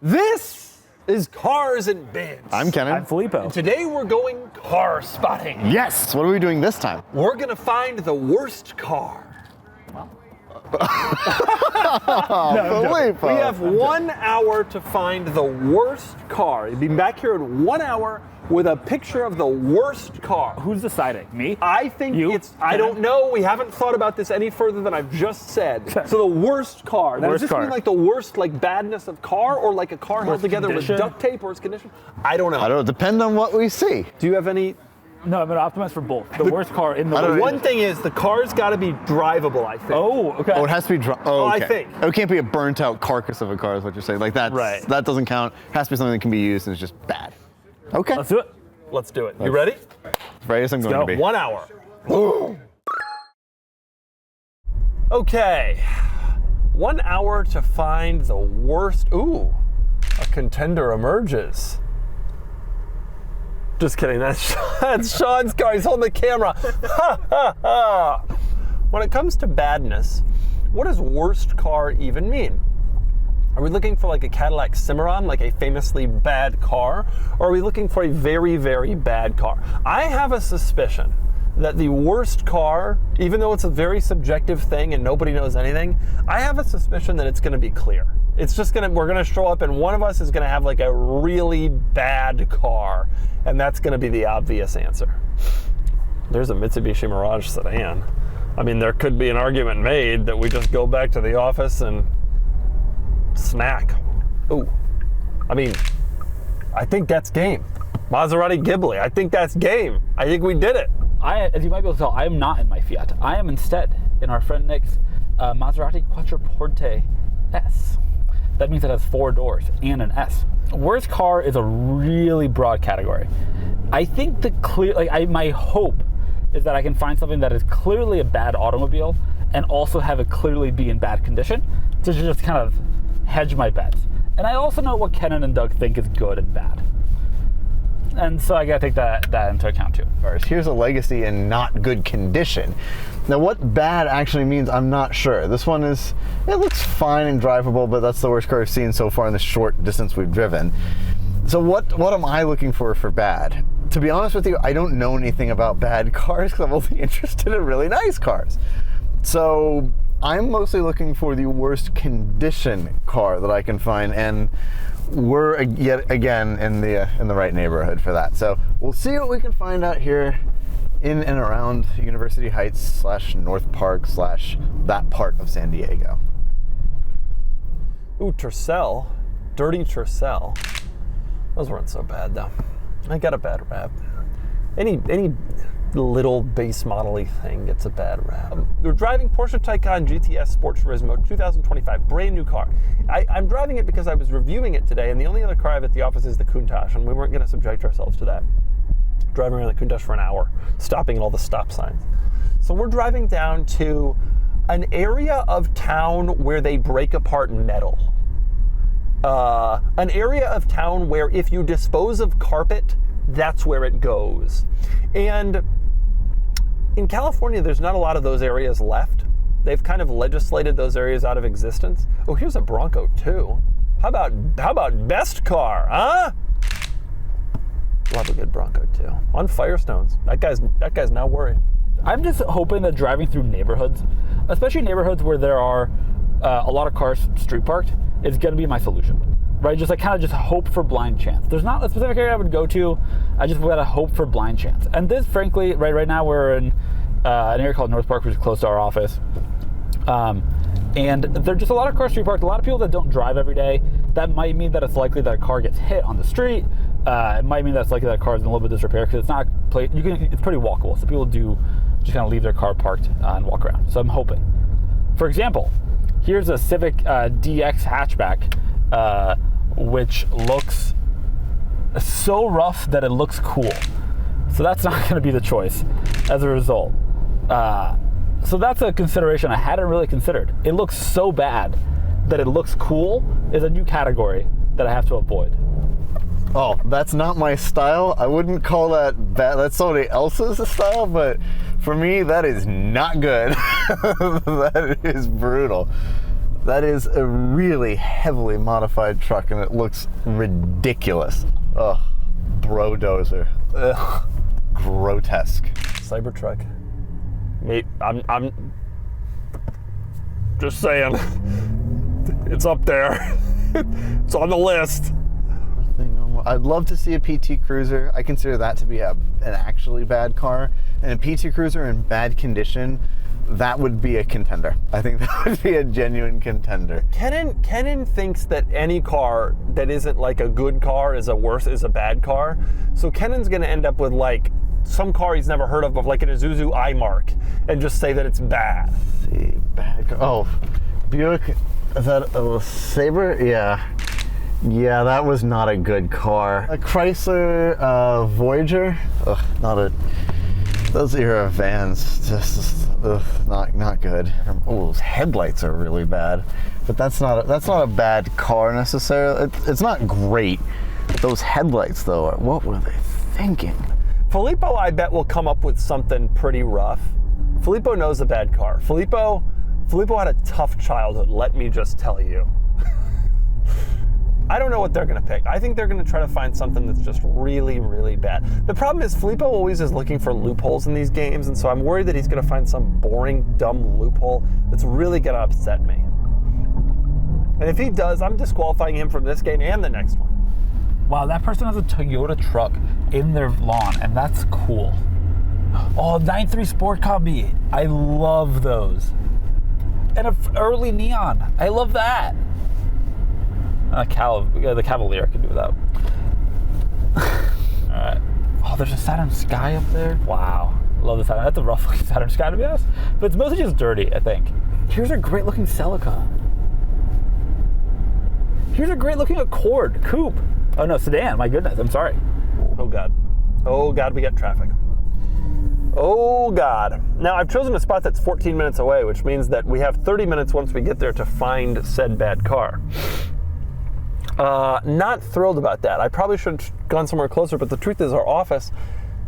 This is Cars and Bins. I'm Kennan. I'm Filippo. And today we're going car spotting. Yes! What are we doing this time? We're gonna find the worst car. Filippo. We have 1 hour to find the worst car. You'll be back here in 1 hour with a picture of the worst car. Who's deciding? Me? I think You? I don't know. We haven't thought about this any further than I've just said. So the worst car. Now, does this mean like the worst like badness of car, or like a car held together with duct tape, or its condition? I don't know. I don't know. Depend on what we see. Do you have any? No, I'm going to optimize for both. The worst car in the world. One thing is the car's got to be drivable, I think. Oh, okay. Oh, it has to be I think. It can't be a burnt out carcass of a car is what you're saying. Like that. Right. That doesn't count. It has to be something that can be used and it's just bad. Okay. Let's do it. Let's do it. You ready? As ready as I'm going to be. 1 hour. Okay. 1 hour to find the worst. Ooh, a contender emerges. Just kidding. That's Sean's car. He's holding the camera. When it comes to badness, what does worst car even mean? Are we looking for like a Cadillac Cimarron, like a famously bad car? Or are we looking for a very, very bad car? I have a suspicion that the worst car, even though it's a very subjective thing and nobody knows anything, I have a suspicion that it's gonna be clear. It's just we're gonna show up and one of us is gonna have like a really bad car, and that's gonna be the obvious answer. There's a Mitsubishi Mirage sedan. I mean, there could be an argument made that we just go back to the office and snack. Ooh, I mean, I think that's game. Maserati Ghibli, I think that's game. I think we did it. As you might be able to tell, I am not in my Fiat. I am instead in our friend Nick's Maserati Quattroporte S. That means it has 4 doors and an S. Worst car is a really broad category. I think my hope is that I can find something that is clearly a bad automobile and also have it clearly be in bad condition to just kind of hedge my bets. And I also know what Kennan and Doug think is good and bad. And so I gotta take that into account too. Here's a Legacy in not good condition. Now what bad actually means, I'm not sure. This one it looks fine and drivable, but that's the worst car I've seen so far in the short distance we've driven. So what am I looking for bad? To be honest with you, I don't know anything about bad cars because I'm only interested in really nice cars. So I'm mostly looking for the worst condition car that I can find, and we're yet again in the right neighborhood for that. So we'll see what we can find out here in and around University Heights / North Park / that part of San Diego. Ooh, Tercel, dirty Tercel. Those weren't so bad though. I got a bad rap. Any little base model-y thing gets a bad rap. We're driving Porsche Taycan GTS Sport Turismo 2025, brand new car. I'm driving it because I was reviewing it today, and the only other car I have at the office is the Countach, and we weren't going to subject ourselves to that. Driving around the Countach for an hour, stopping at all the stop signs. So we're driving down to an area of town where they break apart metal. An area of town where if you dispose of carpet, that's where it goes. And in California, there's not a lot of those areas left. They've kind of legislated those areas out of existence. Oh, here's a Bronco too. How about best car, huh? Love a good Bronco too. On Firestones. That guy's now worried. I'm just hoping that driving through neighborhoods, especially neighborhoods where there are a lot of cars street parked, is going to be my solution. Right, just kind of hope for blind chance. There's not a specific area I would go to. I just gotta hope for blind chance. And this, frankly, right now we're in an area called North Park, which is close to our office. And there are just a lot of cars street parked. A lot of people that don't drive every day. That might mean that it's likely that a car gets hit on the street. It might mean that it's likely that a car is in a little bit of disrepair because it's not it's pretty walkable. So people do just kind of leave their car parked and walk around. So I'm hoping. For example, here's a Civic DX hatchback. Which looks so rough that it looks cool. So that's not going to be the choice as a result. So that's a consideration I hadn't really considered. It looks so bad that it looks cool is a new category that I have to avoid. Oh, that's not my style. I wouldn't call that bad. That's somebody else's style, but for me, that is not good. That is brutal. That is a really heavily modified truck, and it looks ridiculous. Ugh, brodozer. Ugh, grotesque. Cybertruck. Mate, I'm just saying. It's up there. It's on the list. I'd love to see a PT Cruiser. I consider that to be an actually bad car. And a PT Cruiser in bad condition, that would be a contender. I think that would be a genuine contender. Kennan thinks that any car that isn't like a good car is a bad car. So Kennan's gonna end up with like some car he's never heard of like an Isuzu iMark, and just say that it's bad. Let's see, bad car. Oh, Buick, is that a Sabre? Yeah. Yeah, that was not a good car. A Chrysler Voyager? Ugh, not a... Those era vans, just not good. Oh, those headlights are really bad. But that's not a bad car necessarily. It's not great. Those headlights though, what were they thinking? Filippo, I bet, will come up with something pretty rough. Filippo knows a bad car. Filippo had a tough childhood, let me just tell you. I don't know what they're going to pick. I think they're going to try to find something that's just really, really bad. The problem is Filippo always is looking for loopholes in these games, and so I'm worried that he's going to find some boring, dumb loophole that's really going to upset me. And if he does, I'm disqualifying him from this game and the next one. Wow, that person has a Toyota truck in their lawn, and that's cool. Oh, 9.3 Sport Combi. I love those. And an early neon. I love that. The Cavalier could do without. Alright. Oh, there's a Saturn Sky up there. Wow. Love the Saturn. That's a rough looking Saturn Sky, to be honest. But it's mostly just dirty, I think. Here's a great looking Celica. Here's a great looking Accord Coupe. Oh no, sedan. My goodness. I'm sorry. Oh God. Oh God, we got traffic. Oh God. Now I've chosen a spot that's 14 minutes away, which means that we have 30 minutes once we get there to find said bad car. Not thrilled about that. I probably should have gone somewhere closer, but the truth is our office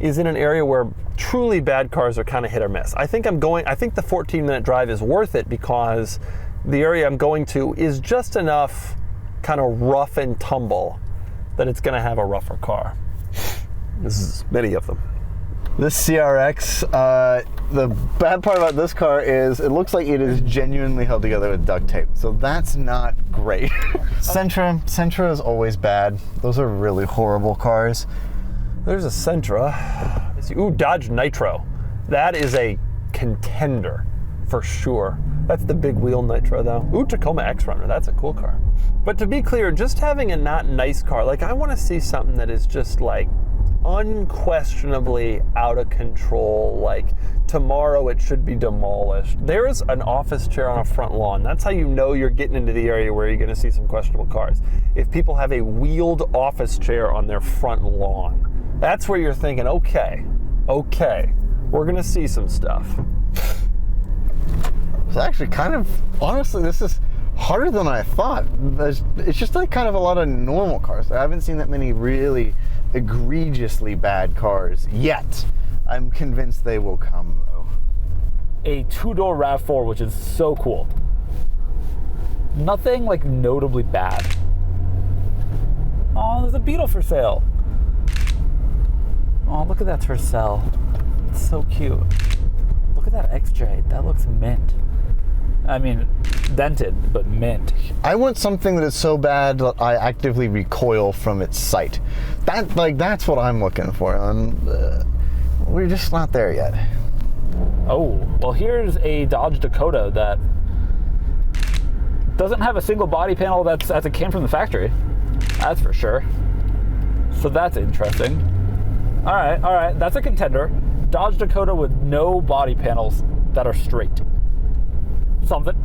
is in an area where truly bad cars are kind of hit or miss. I think the 14-minute drive is worth it because the area I'm going to is just enough kind of rough and tumble that it's going to have a rougher car. This is many of them. This CRX, the bad part about this car is it looks like it is genuinely held together with duct tape. So that's not great. Sentra is always bad. Those are really horrible cars. There's a Sentra. Ooh, Dodge Nitro. That is a contender for sure. That's the big wheel Nitro though. Ooh, Tacoma X-Runner. That's a cool car. But to be clear, just having a not nice car, like I want to see something that is just like unquestionably out of control, like tomorrow it should be demolished. There's an office chair on a front lawn. That's how you know you're getting into the area where you're going to see some questionable cars. If people have a wheeled office chair on their front lawn, that's where you're thinking, okay, we're going to see some stuff. It's actually kind of, honestly, this is harder than I thought. It's just like kind of a lot of normal cars. I haven't seen that many really egregiously bad cars yet. I'm convinced they will come though. A two-door RAV4, which is so cool. Nothing like notably bad. Oh, there's a Beetle for sale. Oh, look at that for sale. It's so cute. Look at that XJ. That looks mint. I mean, dented, but mint. I want something that is so bad that I actively recoil from its sight. That's what I'm looking for, and we're just not there yet. Oh, well, here's a Dodge Dakota that doesn't have a single body panel that's as it came from the factory. That's for sure. So that's interesting. All right, that's a contender. Dodge Dakota with no body panels that are straight. Something.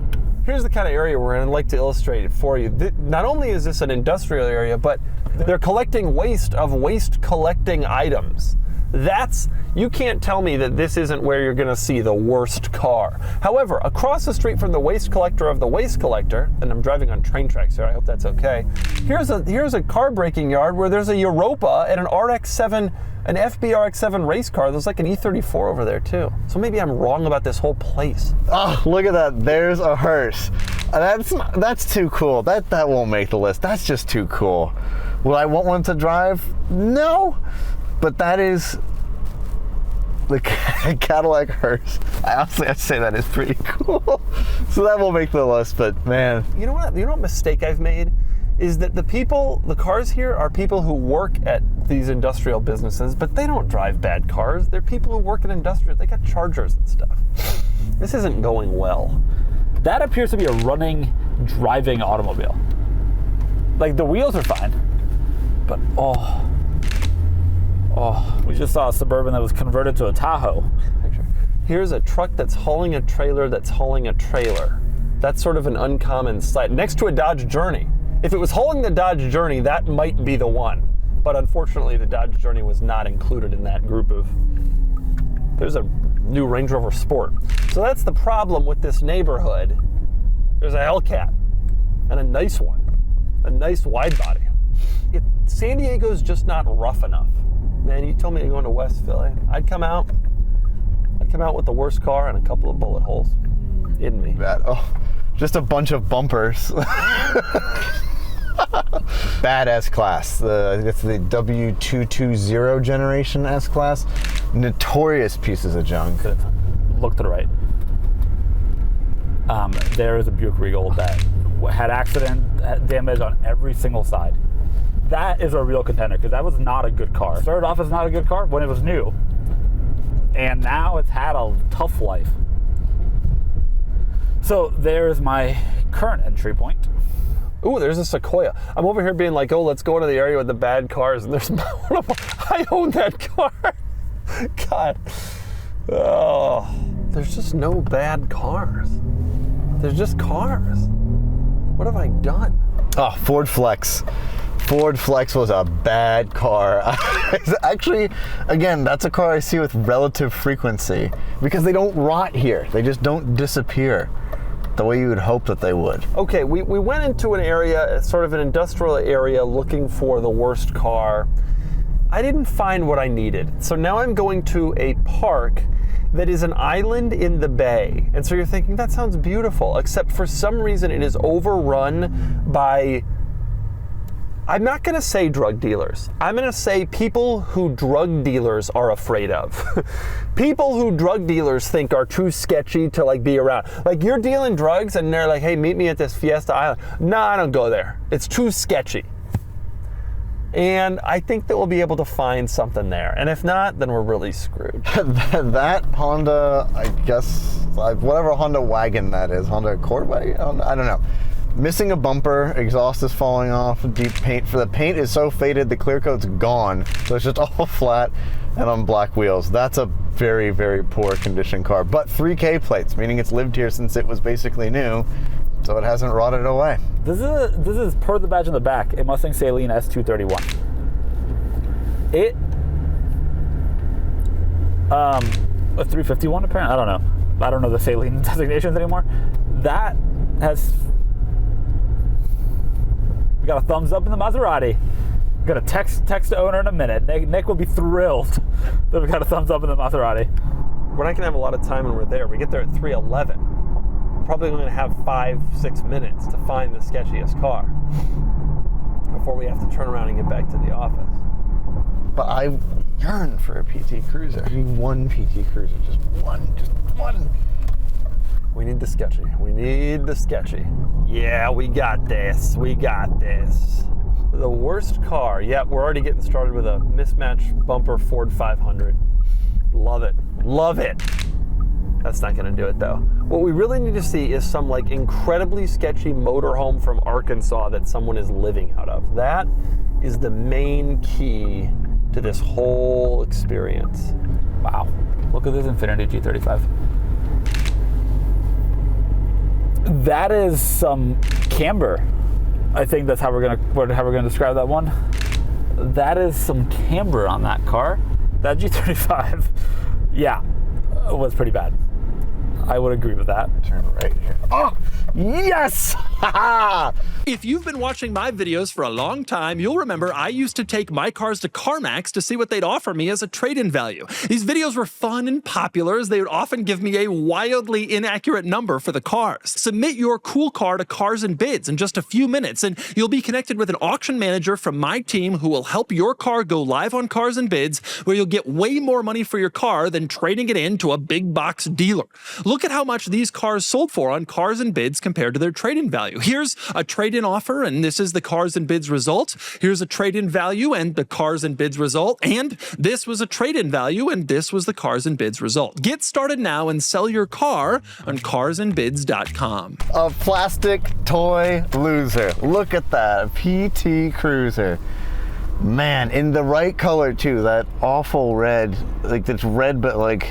Here's the kind of area we're in. I'd like to illustrate it for you. Not only is this an industrial area, but they're collecting waste of waste collecting items. You can't tell me that this isn't where you're gonna see the worst car. However, across the street from the waste collector of the waste collector, and I'm driving on train tracks here, I hope that's okay. Here's a car breaking yard where there's a Europa and an RX-7, an FB RX-7 race car. There's like an E34 over there too. So maybe I'm wrong about this whole place. Oh, look at that. There's a hearse. That's too cool. That won't make the list. That's just too cool. Will I want one to drive? No. But that is the Cadillac hearse. I honestly have to say that is pretty cool. So that won't make the list, but man. You know what mistake I've made? Is that the cars here are people who work at these industrial businesses, but they don't drive bad cars. They're people who work at industrial, they got chargers and stuff. This isn't going well. That appears to be a running, driving automobile. Like, the wheels are fine, but we just saw a Suburban that was converted to a Tahoe. Here's a truck that's hauling a trailer that's hauling a trailer. That's sort of an uncommon sight. Next to a Dodge Journey. If it was hauling the Dodge Journey, that might be the one. But unfortunately, the Dodge Journey was not included in that group of... There's a new Range Rover Sport. So that's the problem with this neighborhood. There's a Hellcat, and a nice one. A nice wide body. San Diego's just not rough enough. Man, you told me to go into West Philly. I'd come out with the worst car and a couple of bullet holes in me. Just a bunch of bumpers. Bad S-Class. It's the W220 generation S-Class. Notorious pieces of junk. Look to the right. There is a Buick Regal that had accident damage on every single side. That is a real contender, because that was not a good car. Started off as not a good car when it was new, and now it's had a tough life. So there's my current entry point. Ooh, there's a Sequoia. I'm over here being like, oh, let's go to the area with the bad cars, and there's I own that car. God. Oh, there's just no bad cars. There's just cars. What have I done? Oh, Ford Flex. Ford Flex was a bad car. Actually, again, that's a car I see with relative frequency because they don't rot here. They just don't disappear the way you would hope that they would. Okay, we went into an area, sort of an industrial area, looking for the worst car. I didn't find what I needed. So now I'm going to a park that is an island in the bay. And so you're thinking, that sounds beautiful, except for some reason it is overrun by, I'm not gonna say drug dealers. I'm gonna say people who drug dealers are afraid of. People who drug dealers think are too sketchy to like be around. Like, you're dealing drugs and they're like, hey, meet me at this Fiesta Island. No, I don't go there. It's too sketchy. And I think that we'll be able to find something there. And if not, then we're really screwed. That Honda, I guess, whatever Honda wagon that is, Honda Accord wagon? I don't know. Missing a bumper, exhaust is falling off, deep paint. The paint is so faded, the clear coat's gone. So it's just all flat and on black wheels. That's a very, very poor condition car. But 3K plates, meaning it's lived here since it was basically new. So it hasn't rotted away. This is per the badge on the back, a Mustang Saleen S231. A 351 apparently. I don't know the Saleen designations anymore. That has, we got a thumbs up in the Maserati. Got a text the owner in a minute. Nick will be thrilled that we got a thumbs up in the Maserati. We're not gonna have a lot of time when we're there. We get there at 3:11. Probably going to have 5-6 minutes to find the sketchiest car before we have to turn around and get back to the office. But I yearn for a PT Cruiser. I mean, one PT Cruiser, just one. We need the sketchy. We need the sketchy. Yeah, we got this. We got this. The worst car. Yeah, we're already getting started with a mismatched bumper Ford 500. Love it. Love it. That's not going to do it though. What we really need to see is some like incredibly sketchy motorhome from Arkansas that someone is living out of. That is the main key to this whole experience. Wow. Look at this Infiniti G35. That is some camber. I think that's how we're gonna describe that one. That is some camber on that car. That G35, yeah, was pretty bad. I would agree with that. Turn right here. Oh, yes! If you've been watching my videos for a long time, you'll remember I used to take my cars to CarMax to see what they'd offer me as a trade-in value. These videos were fun and popular as they would often give me a wildly inaccurate number for the cars. Submit your cool car to Cars and Bids in just a few minutes, and you'll be connected with an auction manager from my team who will help your car go live on Cars and Bids, where you'll get way more money for your car than trading it in to a big box dealer. Look at how much these cars sold for on Cars and Bids compared to their trade-in value. Here's a trade-in offer, and this is the Cars and Bids result. Here's a trade-in value and the Cars and Bids result. And this was a trade-in value, and this was the Cars and Bids result. Get started now and sell your car on carsandbids.com. A plastic toy loser. Look at that, a PT Cruiser. Man, in the right color too, that awful red. Like, it's red, but like,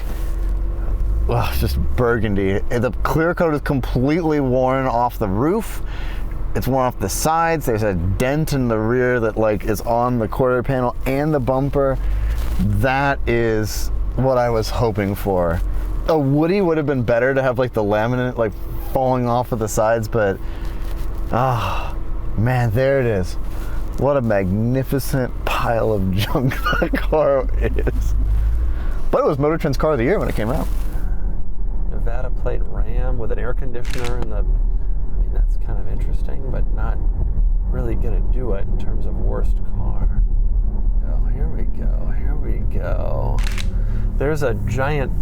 ugh, just burgundy. The clear coat is completely worn off the roof. It's worn off the sides. There's a dent in the rear that like is on the quarter panel and the bumper. That is what I was hoping for. A Woody would have been better to have like the laminate like falling off of the sides, but man, there it is. What a magnificent pile of junk that car is. But it was Motor Trend's Car of the Year when it came out. Nevada plate Ram with an air conditioner in the, I mean, that's kind of interesting, but not really gonna do it in terms of worst car. Oh, here we go, here we go. There's a giant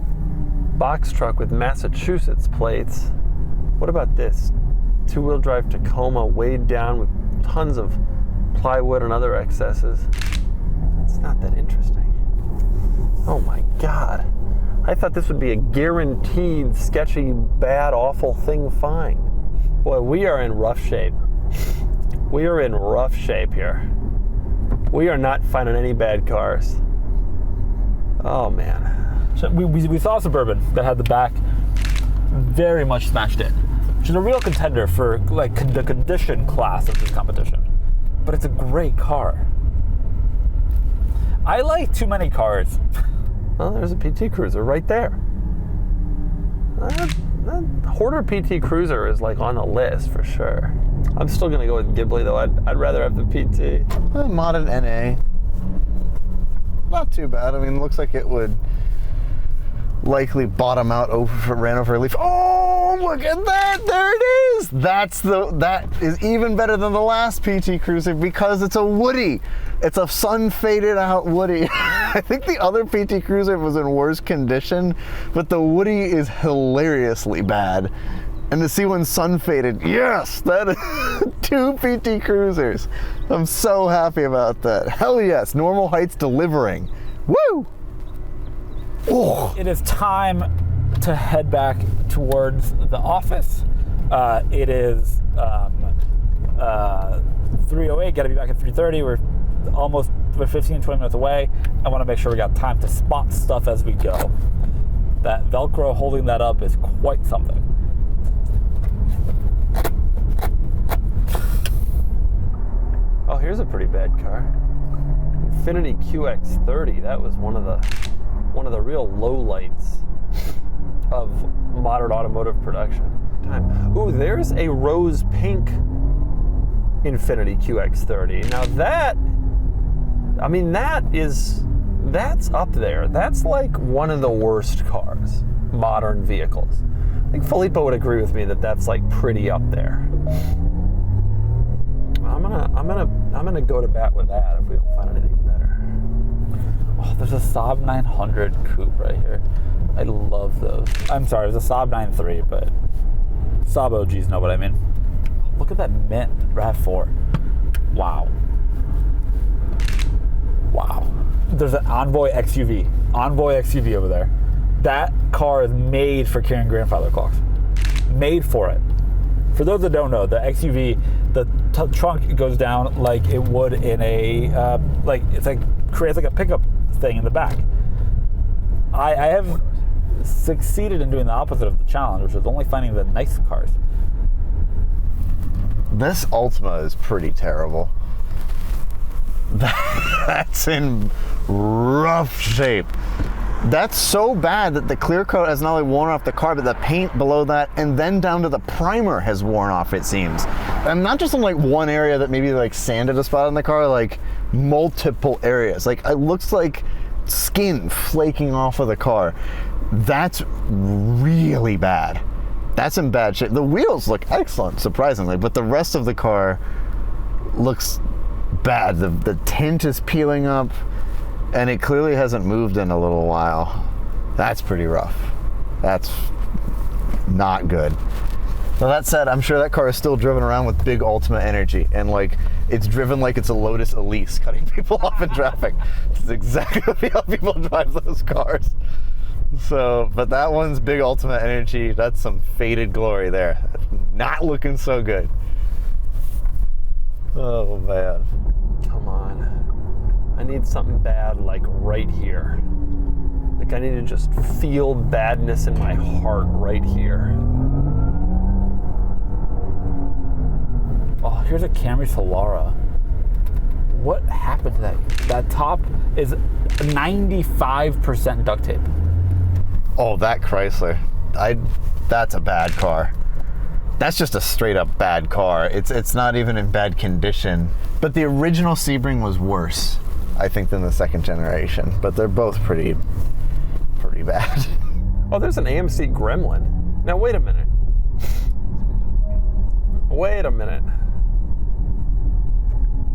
box truck with Massachusetts plates. What about this? Two-wheel drive Tacoma weighed down with tons of plywood and other excesses. It's not that interesting. Oh my God. I thought this would be a guaranteed sketchy, bad, awful thing find. Boy, we are in rough shape. We are in rough shape here. We are not finding any bad cars. Oh man. So we saw a Suburban that had the back very much smashed in, which is a real contender for like the condition class of this competition. But it's a great car. I like too many cars. Well, there's a PT Cruiser right there. That Hoarder PT Cruiser is like on the list for sure. I'm still gonna go with Ghibli though. I'd rather have the PT. Modded NA. Not too bad. I mean, it looks like it would likely bottom out ran over a leaf. Oh, look at that! There it is. That is even better than the last PT Cruiser because it's a Woody. It's a sun faded out Woody. I think the other PT Cruiser was in worse condition, but the Woody is hilariously bad. And to see one sun faded, yes, that is 2 PT Cruisers. I'm so happy about that. Hell yes, Normal Heights delivering. Woo! Oh. It is time to head back towards the office. It is 3:08. Got to be back at 3:30. We're 15, 20 minutes away. I want to make sure we got time to spot stuff as we go. That Velcro holding that up is quite something. Oh, here's a pretty bad car. Infiniti QX30. That was one of the real lowlights of modern automotive production. Ooh, there's a rose pink Infiniti QX30. Now that, I mean, that's up there. That's like one of the worst cars, modern vehicles. I think Filippo would agree with me that that's like pretty up there. I'm gonna go to bat with that if we don't find anything better. Oh, there's a Saab 900 coupe right here. I love those. I'm sorry, it was a Saab 93, but Saab OGs know what I mean. Look at that mint RAV4. Wow. Wow. There's an Envoy XUV over there. That car is made for carrying grandfather clocks. Made for it. For those that don't know, the XUV, the trunk goes down like it would in a, creates like a pickup thing in the back. I have succeeded in doing the opposite of the challenge, which is only finding the nice cars. This Altima is pretty terrible. That's in rough shape. That's so bad that the clear coat has not only worn off the car, but the paint below that, and then down to the primer has worn off, it seems. And not just in like one area that maybe like sanded a spot on the car, like multiple areas. Like it looks like skin flaking off of the car. That's really bad. That's in bad shape. The wheels look excellent, surprisingly, but the rest of the car looks bad. The tint is peeling up. And it clearly hasn't moved in a little while. That's pretty rough. That's not good. Now that said, I'm sure that car is still driven around with big Altima energy, and like it's driven like it's a Lotus Elise, cutting people off in traffic. That's exactly how people drive those cars. So, but that one's big Altima energy. That's some faded glory there. Not looking so good. Oh man. Come on. I need something bad like right here. Like I need to just feel badness in my heart right here. Oh, here's a Camry Solara. What happened to that? That top is 95% duct tape. Oh, that Chrysler. That's a bad car. That's just a straight up bad car. It's not even in bad condition. But the original Sebring was worse, I think, than the second generation, but they're both pretty bad. Oh, there's an AMC Gremlin. Now, wait a minute. Wait a minute.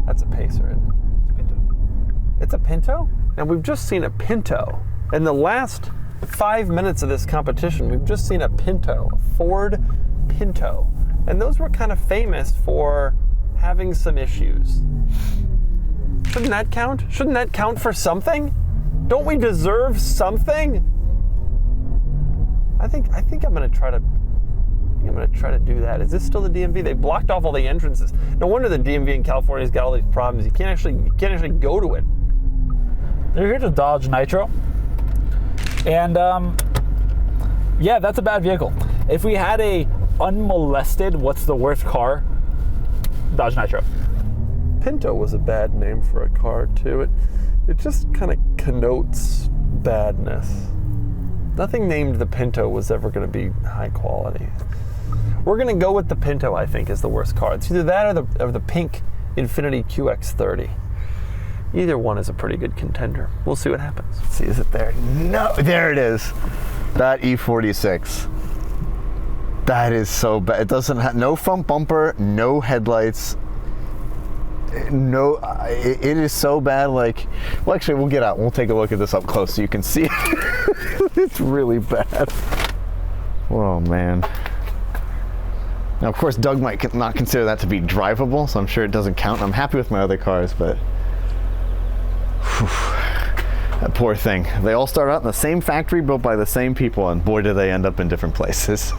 That's a Pacer, isn't it? It's a Pinto? Now, we've just seen a Pinto. In the last 5 minutes of this competition, we've just seen a Pinto, a Ford Pinto. And those were kind of famous for having some issues. Shouldn't that count? Shouldn't that count for something? Don't we deserve something? I think I'm gonna try to do that. Is this still the DMV? They blocked off all the entrances. No wonder the DMV in California's got all these problems. You can't actually go to it. Here's a Dodge Nitro, and yeah, that's a bad vehicle. If we had a unmolested, what's the worst car? Dodge Nitro. Pinto was a bad name for a car too. It just kind of connotes badness. Nothing named the Pinto was ever going to be high quality. We're going to go with the Pinto, I think, is the worst car. It's either that or the pink Infiniti QX30. Either one is a pretty good contender. We'll see what happens. Let's see, is it there? No, there it is. That E46. That is so bad. It doesn't have no front bumper, no headlights. No, it is so bad. Like, well, actually, we'll get out. We'll take a look at this up close so you can see it. It's really bad. Oh man. Now, of course, Doug might not consider that to be drivable, so I'm sure it doesn't count. I'm happy with my other cars, but whew, that poor thing. They all start out in the same factory, built by the same people, and boy, do they end up in different places.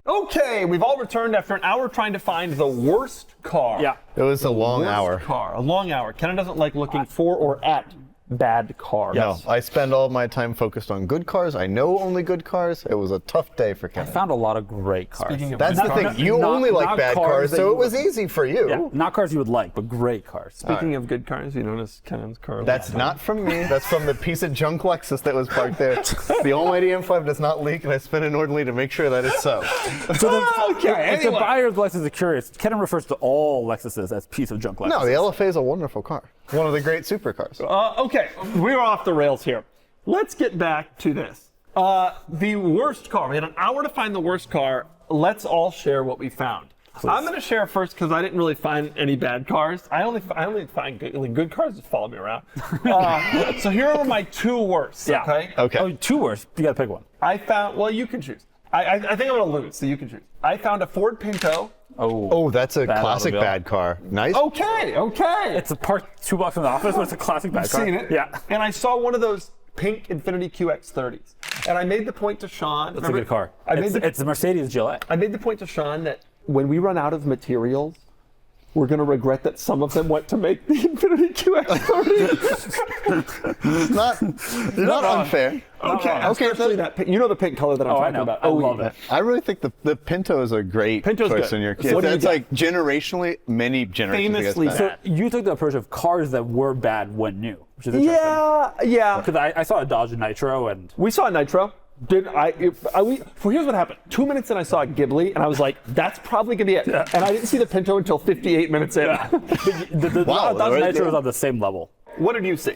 Okay, we've all returned after an hour trying to find the worst car. Yeah. It was a long Worst hour. car, a long hour. Kennan doesn't like looking for or at bad cars. No, I spend all of my time focused on good cars. I know only good cars. It was a tough day for I Kennan. found a lot of great cars. Speaking of That's good the cars- thing. You Not- only like not bad cars cars, that so you it was would- easy for you. Yeah, not cars you would like, but great cars. Speaking of good cars, you notice Kennan's car. That's not from me. That's from the piece of junk Lexus that was parked there. The almighty M5 does not leak, and I spent inordinately to make sure that it's so. okay. If the buyer's Lexus is curious, Kennan refers to all Lexuses as piece of junk Lexus. No, the LFA is a wonderful car. One of the great supercars. Okay, we're off the rails here. Let's get back to this. The worst car. We had an hour to find the worst car. Let's all share what we found. Please. I'm going to share first because I didn't really find any bad cars. I only find good cars that follow me around. So here are my two worsts. Yeah. Okay. Okay. Oh, two worst. You gotta pick one. I found. Well, you can choose. I think I'm going to lose, so you can choose. I found a Ford Pinto. Oh, that's a Bad classic automobile. bad car. Nice. Okay. It's a parked 2 blocks from the office, but it's a classic bad car. Seen it. Yeah. And I saw one of those pink Infiniti QX30s. And I made the point to Sean. That's a good car. It's the Mercedes GLA. I made the point to Sean that when we run out of materials we're going to regret that some of them went to make the Infiniti QX30. not unfair. Especially that pink, the pink color that I'm talking about. I love it. I really think the Pinto is a great choice in your case. What do you It's got? like generationally, many generations Famously ago. So you took the approach of cars that were bad when new, which is interesting. Yeah. Because I saw a Dodge Nitro and We saw a Nitro. Here's what happened. 2 minutes in, I saw a Ghibli, and I was like, that's probably going to be it. Yeah. And I didn't see the Pinto until 58 minutes in. the Wow, Dodge right? Nitro was on the same level. What did you see?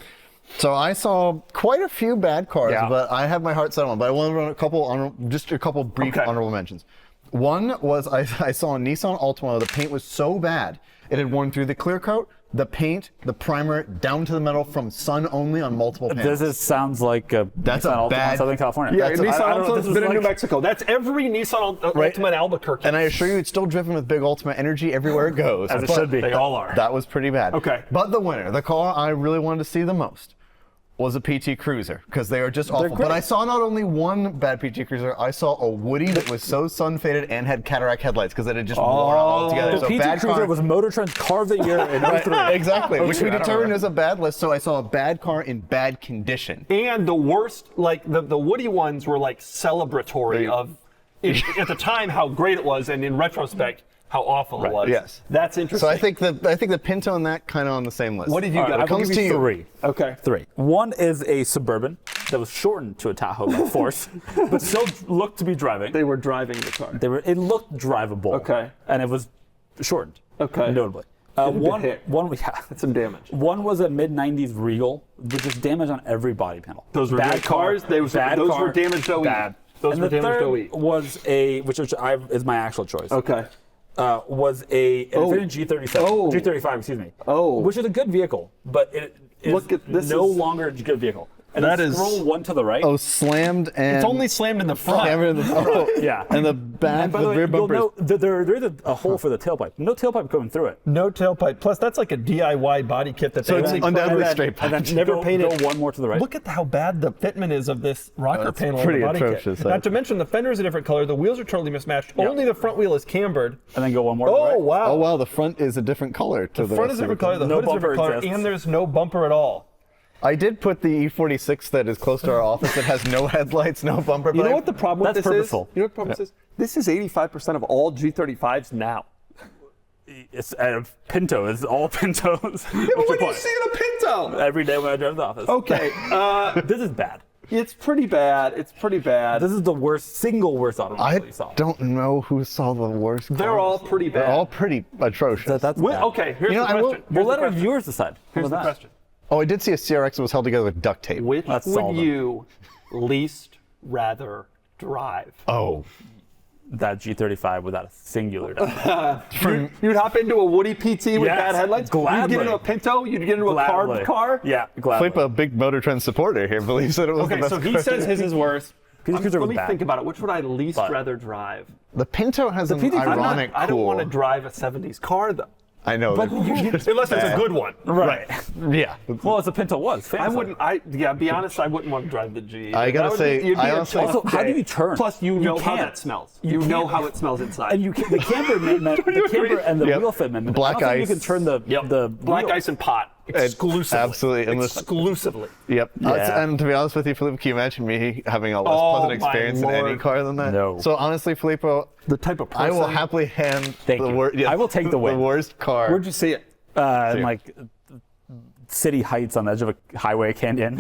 So I saw quite a few bad cars, Yeah. but I have my heart set on one. But I want to run a couple brief honorable mentions. One was I saw a Nissan Altima. The paint was so bad, it had worn through the clear coat, the paint, the primer, down to the metal from sun only on multiple panels. Sounds like a That's Nissan a Altima bad- in Southern California. Yeah, That's Nissan I don't know what Altima's this been is in New like. Mexico. That's every Nissan Altima in Albuquerque. And I assure you, it's still driven with big Ultima energy everywhere it goes. As it But should be. They all are. That was pretty bad. Okay. But the winner, the car I really wanted to see the most, was a PT Cruiser, because they are just awful. great. But I saw not only one bad PT Cruiser, I saw a Woody that was so sun faded and had cataract headlights because it had just worn out altogether. The So PT bad Cruiser car. was Motor Trend's Car of the Year in 03. Exactly, which we I don't determined know. as a bad list. So I saw a bad car in bad condition. And the worst, like the Woody ones were like celebratory of, at the time, how great it was, and in retrospect, how awful it was. Yes. That's interesting. So I think the Pinto and that kind of on the same list. What did you All got? right, I will comes give to you you. three. Okay. Three. One is a Suburban that was shortened to a Tahoe by force, but still looked to be driving. They were driving the car. It looked drivable. Okay. And it was shortened. Okay. Notably. Didn't get hit. That's some damage. One was a mid-90s Regal with just damage on every body panel. Those were bad cars? Those were damaged OE. Bad. Those and were the damaged third OE. was which is my actual choice. Okay. Was an Infiniti G37, Oh. G35, excuse me. Oh. Which is a good vehicle, but it is Look at this no is- longer a good vehicle. And That then is- scroll one to the right. Oh, slammed and. It's only slammed in the front. Hammered in the Yeah. And the back, And by the the way, rear you'll bumper. know there is a hole for the tailpipe. No tailpipe going through it. No tailpipe. Plus, that's like a DIY body kit that So they it's only undoubtedly put- straight pipe. And then Never go, painted. Go one more to the right. Look at how bad the fitment is of this rocker That's panel pretty in the body atrocious, kit. eh? Not to mention the fender is a different color. The wheels are totally mismatched. Yep. Only the front wheel is cambered. and then go one more to the Oh right. wow! Oh wow, the front is a different color to the The front rest is a of the different color. The No hood is a different bumper color, exists. and there's no bumper at all. I did put the E46 that is close to our office that has no headlights, no bumper. You but know what the problem with That's this purposeful. is? You know what the problem is? This is 85% of all G35s now. It's Pinto. It's all Pintos. What do you see in a Pinto? Every day when I drive to the office. Okay, This is bad. it's pretty bad. It's pretty bad. This is the single worst automobile I you saw. don't know who saw the worst. They're cars. all pretty bad. They're all pretty atrocious. That's Well, bad. okay, here's You know, the I will- question. We'll Here's let the our question. viewers decide. Here's the How about that? question. Oh, I did see a CRX that was held together with duct tape. Which That's would solid. you least rather drive? Oh, That G35 without a singular doubt. You'd hop into a Woody PT with Yes, bad headlights? You'd gladly. get into a Pinto? You'd get into a Gladly. carb car? Yeah, gladly. Filippo, a big Motor Trend supporter here, believes that it was the Okay, best so he car. says his is worse. PT Cruiser Let was me bad. think about it. Which would I least But- rather drive? The Pinto has an PT ironic I don't cool. want to drive a 70s car, though. I know. But that- Unless it's a good one. Right. yeah. Well, as a Pinto was. I famously. wouldn't, be honest, I wouldn't want to drive the G. I gotta That would say, be- you'd be I a honestly- tough Also, how do day. you turn? Plus, you know how can't. that smells. You You know can't. how it smells inside. And the camper the camper and the Yep. wheel fitment. Black I don't think ice. you can turn the Black wheel. ice and pot. Exclusively. absolutely. Unless- Exclusively. Yep. Yeah. And to be honest with you, Filippo, can you imagine me having a less Oh, pleasant my experience in any Lord. car than that? No. So honestly, Filippo, The type of person. I will happily hand Thank the you. worst. I will take the win. worst car. Where'd you see it? In like city heights on the edge of a highway canyon.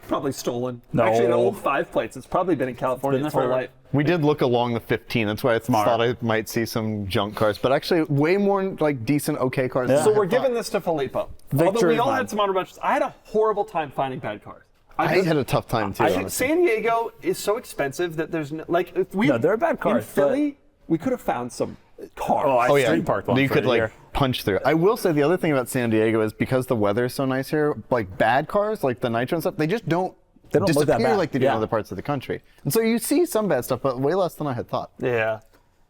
Probably stolen. No. Actually, an old 5 plates. It's probably been in California been its there whole forever. life. We did look along the 15. That's why I thought I might see some junk cars, but actually way more like decent, okay cars. than So I we're had giving thought. this to Filippo. Victory Although we is all mine. had some honorable mentions. I had a horrible time finding bad cars. I had a tough time too. I think honestly. San Diego is so expensive that there's no, like if we No, they're bad cars, in Philly. We could have found some cars. Oh, I Oh yeah, street parked one you for could a like year. punch through. I will say the other thing about San Diego is because the weather is so nice here, like bad cars, like the Nitro and stuff, they just don't. They don't look that disappear bad. like they do in Yeah. other parts of the country. And so you see some bad stuff, but way less than I had thought. Yeah,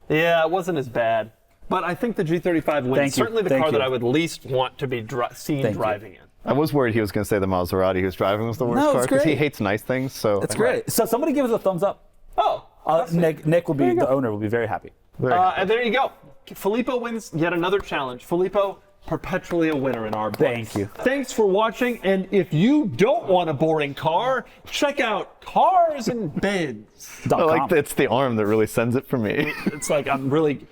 it wasn't as bad. But I think the G35 wins. Thank you. Certainly the Thank car that you. I would least want to be seen Thank you. driving in. I was worried he was going to say the Maserati he was driving was the worst No, car it's because he great. hates nice things. So It's great. So somebody give us a thumbs up. Oh, Nick will be, the owner will be very happy. And there you go. Filippo wins yet another challenge. Filippo, perpetually a winner in our books. Thank you. Thanks for watching. And if you don't want a boring car, check out Cars and Bids. I like that it's the arm that really sends it for me. It's like I'm really,